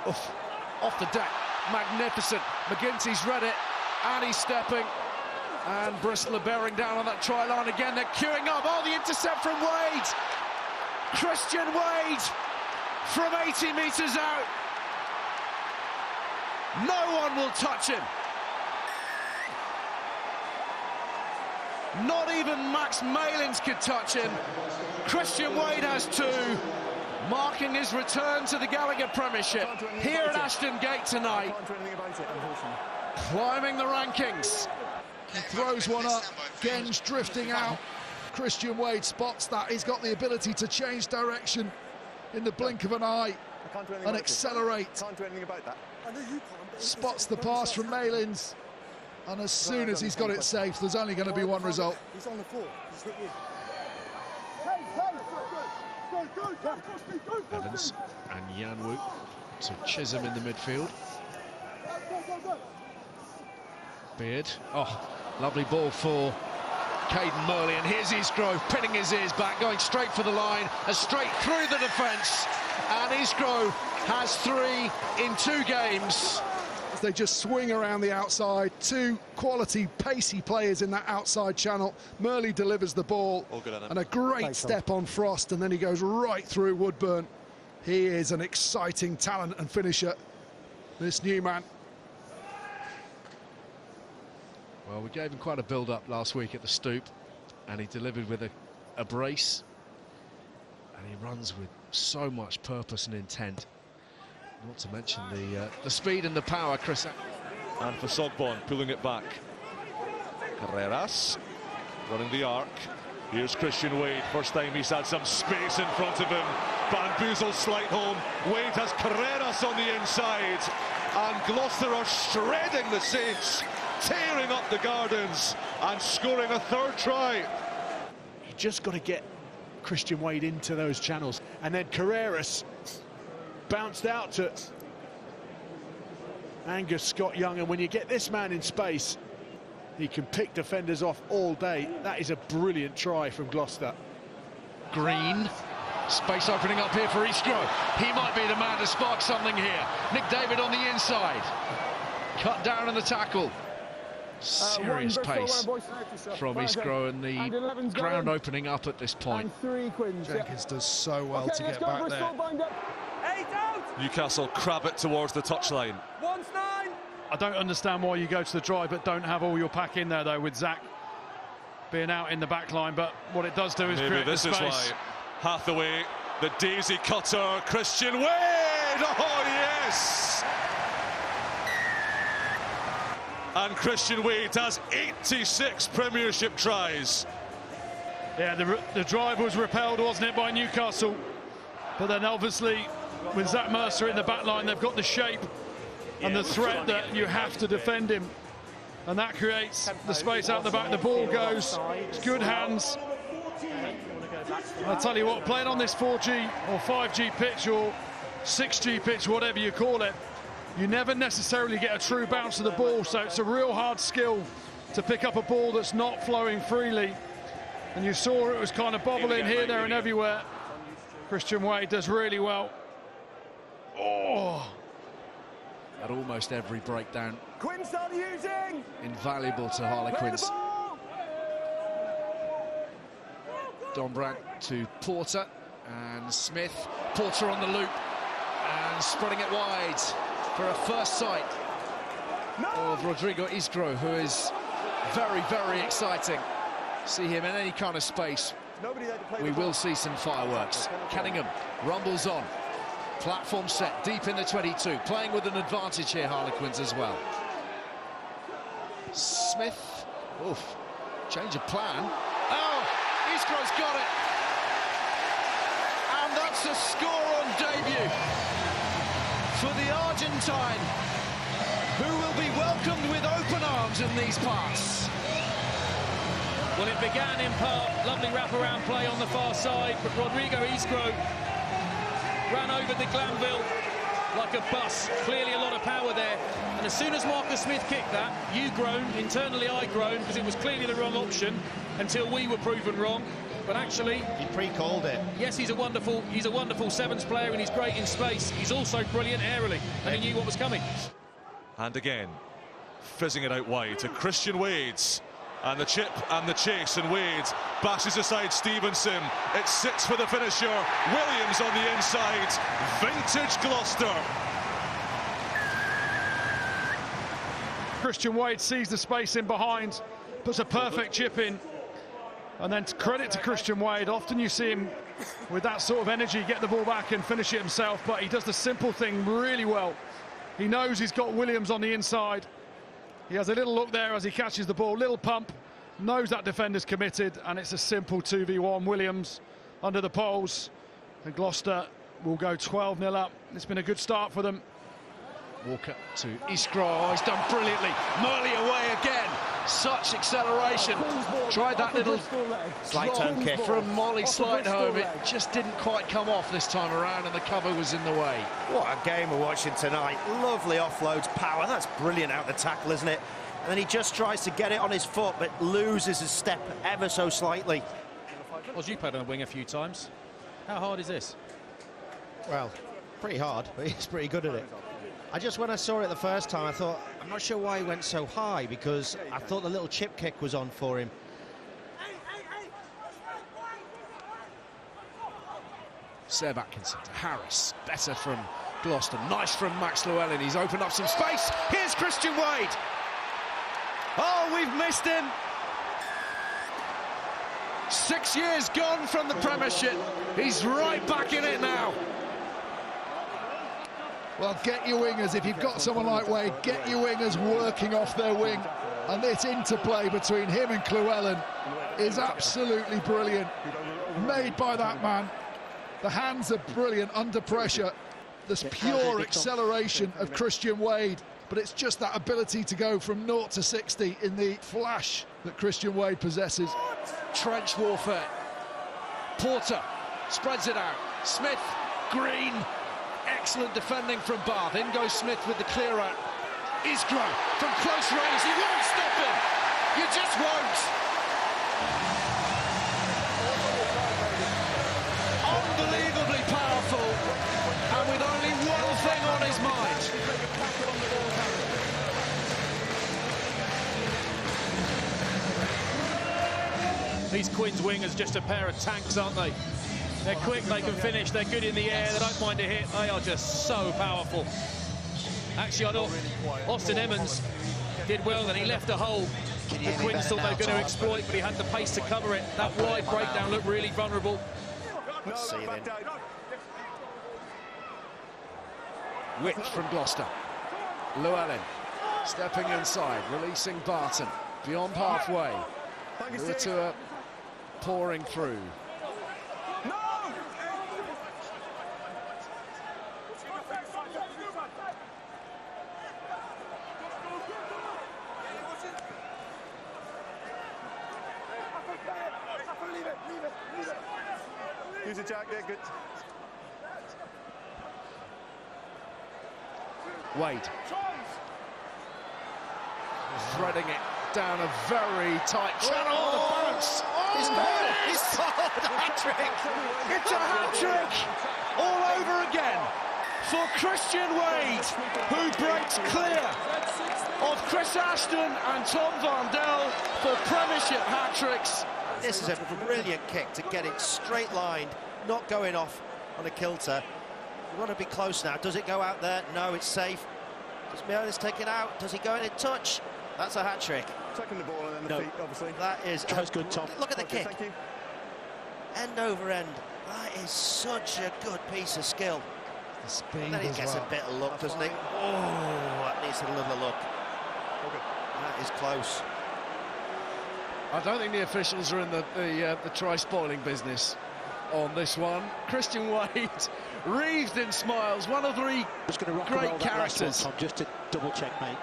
Oof. Off the deck, magnificent. McGinty's read it, and he's stepping. And Bristol are bearing down on that try line again. They're queuing up. Oh, the intercept from Wade. Christian Wade from 80 metres out. No one will touch him. Not even Max Malins could touch him. Christian Wade has two, marking his return to the Gallagher Premiership here at Ashton Gate tonight. Climbing the rankings. He throws one up, Genge drifting out. Christian Wade spots that. He's got the ability to change direction in the blink of an eye and accelerate. Spots the pass from Malins, and as soon as he's got it safe, there's only going to be one result. He's on the floor. He's hit you. Evans and Yanwu to Chisholm in the midfield. Beard. Oh, lovely ball for Caden Murley, and here's Isgro pinning his ears back, going straight for the line and straight through the defence. And Isgro has 3 in 2 games. As they just swing around the outside, 2 quality, pacey players in that outside channel. Murley delivers the ball, and a great step on Frost, and then he goes right through Woodburn. He is an exciting talent and finisher, this new man. Well, we gave him quite a build-up last week at the Stoop, and he delivered with a brace, and he runs with so much purpose and intent. Not to mention the speed and the power, Chris. And for Sogbonne, pulling it back. Carreras running the arc. Here's Christian Wade. First time he's had some space in front of him. Bamboozle slight home. Wade has Carreras on the inside. And Gloucester are shredding the Saints, tearing up the Gardens and scoring a 3rd try. You just got to get Christian Wade into those channels. And then Carreras bounced out to Angus Scott Young, and when you get this man in space, he can pick defenders off all day. That is a brilliant try from Gloucester. Green, space opening up here for Isgro. He might be the man to spark something here. Nick David on the inside, cut down in the tackle. Serious pace from Isgro, and the ground opening up at this point. Jenkins does so well to get back there. Newcastle crab it towards the touchline. I don't understand why you go to the drive but don't have all your pack in there, though, with Zach being out in the back line. But what it does do is create the space. This is why Hathaway, the daisy cutter, Christian Wade! Oh, yes! And Christian Wade has 86 Premiership tries. Yeah, the drive was repelled, wasn't it, by Newcastle? But then obviously, with Zach Mercer in the back line, they've got the shape and the threat that you have to defend him. And that creates the space out the back. The ball goes, it's good hands. I'll tell you what, playing on this 4G or 5G pitch or 6G pitch, whatever you call it, you never necessarily get a true bounce of the ball, so it's a real hard skill to pick up a ball that's not flowing freely. And you saw it was kind of bobbling here, there and everywhere. Christian Wade does really well. Oh! At almost every breakdown. Quinstall using! Invaluable to Harlequins. Don Brandt to Porter, and Smith. Porter on the loop, and spreading it wide for a first sight of Rodrigo Isgro, who is very, very exciting. See him in any kind of space. We will see some fireworks. Canningham rumbles on. Platform set deep in the 22, playing with an advantage here, Harlequins as well. Smith, oof, change of plan. Oh, Isgro's got it. And that's a score on debut for the Argentine, who will be welcomed with open arms in these parts. Well, it began in part, lovely wraparound play on the far side, but Rodrigo Isgro ran over the Glanville like a bus. Clearly a lot of power there. And as soon as Marcus Smith kicked that, you groaned, internally I groaned, because it was clearly the wrong option until we were proven wrong. but actually he pre-called it. Yes, he's a wonderful sevens player, and he's great in space. He's also brilliant aerially, and he knew what was coming. And again, fizzing it out wide to Christian Wades. And the chip and the chase, and Wade bashes aside Stevenson. It sits for the finisher. Williams on the inside. Vintage Gloucester. Christian Wade sees the space in behind, puts a perfect chip in. And then credit to Christian Wade. Often you see him with that sort of energy get the ball back and finish it himself, but he does the simple thing really well. He knows he's got Williams on the inside. He has a little look there as he catches the ball, little pump, knows that defender's committed, and it's a simple 2v1. Williams under the poles, and Gloucester will go 12-0 up. It's been a good start for them. Walker to Isgro. Oh, he's done brilliantly. Murley away again. Such acceleration. Tried that little Slight home kick from Molly Slightholme. It just didn't quite come off this time around, and the cover was in the way. What a game we're watching tonight. Lovely offloads, power. That's brilliant out the tackle, isn't it? And then he just tries to get it on his foot, but loses his step ever so slightly. Well, you played on a wing a few times. How hard is this? Well, pretty hard, but he's pretty good at it. When I saw it the first time, I thought, I'm not sure why he went so high, because I thought the little chip kick was on for him. Seb Atkinson to Harris. Better from Gloucester. Nice from Max Llewellyn. He's opened up some space. Here's Christian Wade. Oh, we've missed him. 6 years gone from the Premiership. He's right back in it now. Well, get your wingers, if you've got someone like Wade, get your wingers working off their wing. And this interplay between him and Llewellyn is absolutely brilliant. Made by that man. The hands are brilliant under pressure. There's pure acceleration of Christian Wade, but it's just that ability to go from 0 to 60 in the flash that Christian Wade possesses. Trench warfare. Porter spreads it out. Smith, Green. Excellent defending from Bath. In goes Smith with the clear out. Isgro from close range. He won't stop him. You just won't. Unbelievably powerful, and with only one thing on his mind. These Quins wingers just a pair of tanks, aren't they? They're quick, they can finish, they're good in the air, they don't mind a hit, they are just so powerful. Actually, I thought Austin Emmons did well, and he left a hole the Quins thought they were going to exploit, but he had the pace to cover it. That wide breakdown looked really vulnerable. Which from Gloucester. Llewellyn stepping inside, releasing Barton. Beyond halfway. Ruatua pouring through. Use it, Jack. Yeah, good. Wade. Threading it down a very tight channel. The bounce. He's scored a hat-trick. It's a hat-trick all over again for Christian Wade, who breaks clear of Chris Ashton and Tom Vandel for Premiership hat-tricks. This is a brilliant kick to get it straight lined, not going off on a kilter. You want to be close now. Does it go out there? No, it's safe. Does Mionis take it out? Does he go in and touch? That's a hat-trick. Taking the ball and then the feet, obviously. That is... That's good, Tom. Look at the kick. Thank you. End over end. That is such a good piece of skill. The speed Then he as gets well. a bit of luck, doesn't he? Oh, that needs a little look. That is close. I don't think the officials are in the try-spoiling business on this one. Christian Wade, wreathed in smiles, one of the great characters. Just to double check, mate.